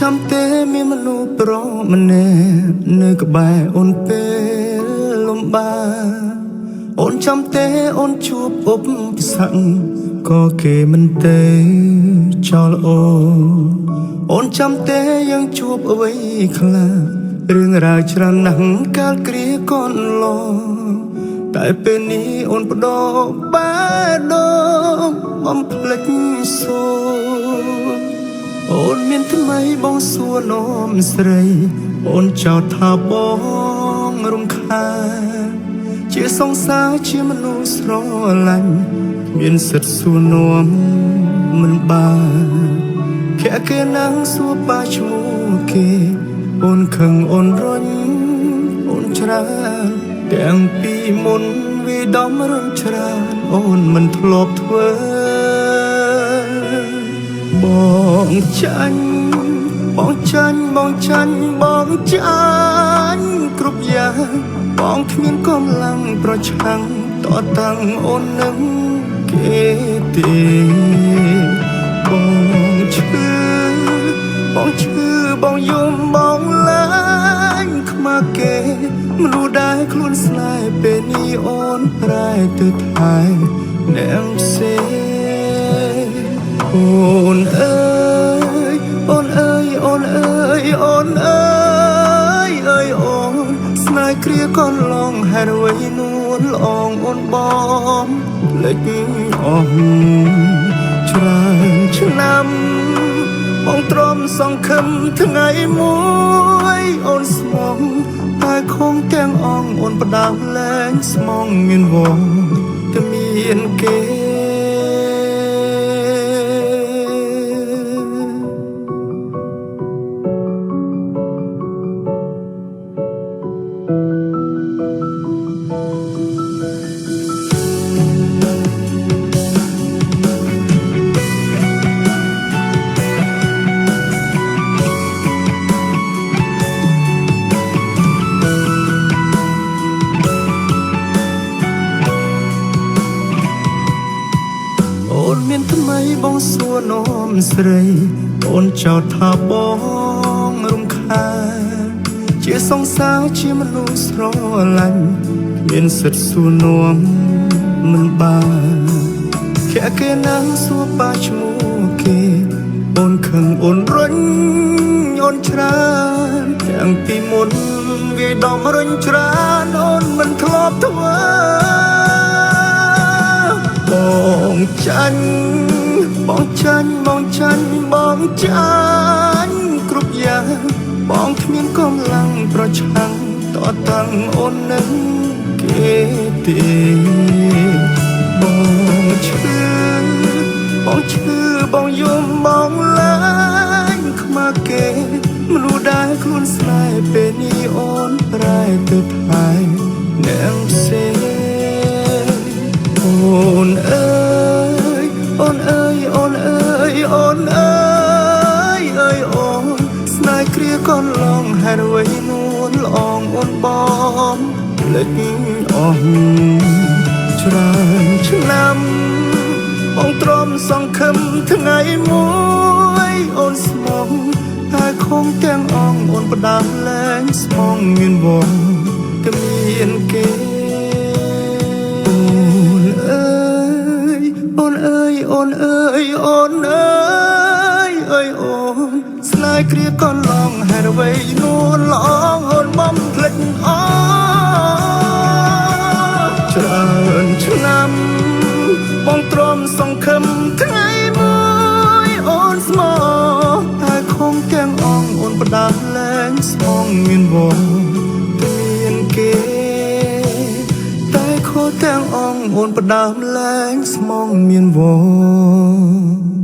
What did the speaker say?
ចាំទេមានមនុស្សប្រុសម្នាក់នៅក្បែរអូនពេលលំបាកអូនចាំទេអូនជួបឧបសគ្គក៏គេមិនទេចោលអូនចាំទេยังជួបអ្វីខ្លះរឿងរ៉ាវច្រើនណាស់កាលគ្រាកូនឡតែពេលនេះអូនបដោបែដោបំភ្លេចសូរអូនមានថ្មីបងសួរនោមស្រីអូនចោទថាបងរំខានជាសង្សារជាមនុស្សស្រឡាញ់មានសិទ្ធសួរនោមមិនបានគេណាំងសួរបាឈ្មោះគេអូនខឹងអូនរញអូនច្រើនទាំងពីមុនវាដំរញច្រើនអូនមិនធ្លាប់ធ្វើបងចាញ់បងចាញ់បងចាញ់បងចាញ់គ្រប់យ៉ាងបងគ្មានកម្លាំងប្រឆាំងតតាំងអូននឹងគេទេបងឈឺបងយំបងឡាញខ្មាស់គេមនុស្សដែលខ្លួនស្នេហ៍ពេលនេះអូនប្រែទៅថែអ្នកផ្សេងអូនអើយអូនអើយអូនអើយអូនអើយអើយអូនស្នេហ៍គ្រាកូនឡងហេតុអ្វីនួនល្អងអូនបងភ្លេចអស់ច្រើនឆ្នាំបងទ្រាំសង្ឃឹមថ្ងៃមួយអូនស្មងតែคงទាំងអងអូនផ្ដាំលែងស្មងមានវងតែមានគេអូនមានថ្មីបងសួរនោមស្រីអូនចោទថាបងរំខានជាសង្សារជាមនុស្សស្រឡាញ់មានសិទ្ធសួរនោមមិនបានគេណាំងសួរបាឈ្មោះគេអូនខឹងអូនរញអូនច្រើនទាំងពីមុនវាដំរញច្រើនអូនមិនធ្លាប់ធ្វើបងចាញ់បងចាញ់បងចាញ់បងចាញ់គ្រប់យ៉ាងបងគ្មានកម្លាំងប្រឆាំងតតាំងអូននឹងគេទេបងឈឺបងយំបងឡាញខ្មាស់គេមនុស្សដែលខ្លួនស្នេហ៍ពេលនេះអូនប្រែទៅថែអ្នកផ្សេងអូនអើយអូនអើយអូនអើយអូនអើយអើយអូនស្នេហ៍គ្រាកូនឡងហេតុអ្វីនួនល្អងអូនបងភ្លេចអស់ច្រើនឆ្នាំបងទ្រាំសង្ឃឹមថ្ងៃមួយអូនស្មងតែคงទាំងអងអូនផ្ដាំលែងស្មងមានវងតែមានគេអូនអើយអូនអើយអូនអើយអើយអូនស្នេហ៍គ្រាកូនឡងហេតុអ្វីនួនល្អងអូនបំភ្លេចអស់ច្រើនឆ្នាំបងទ្រាំសង្ឃឹមថ្ងៃមួយអូនស្មោះតែคงទាំងអងអូនផ្ដាំលែងស្មងមានវងតែមានគេតែខូចទាំងអងអូនផ្ដាំលែងស្មងមានវង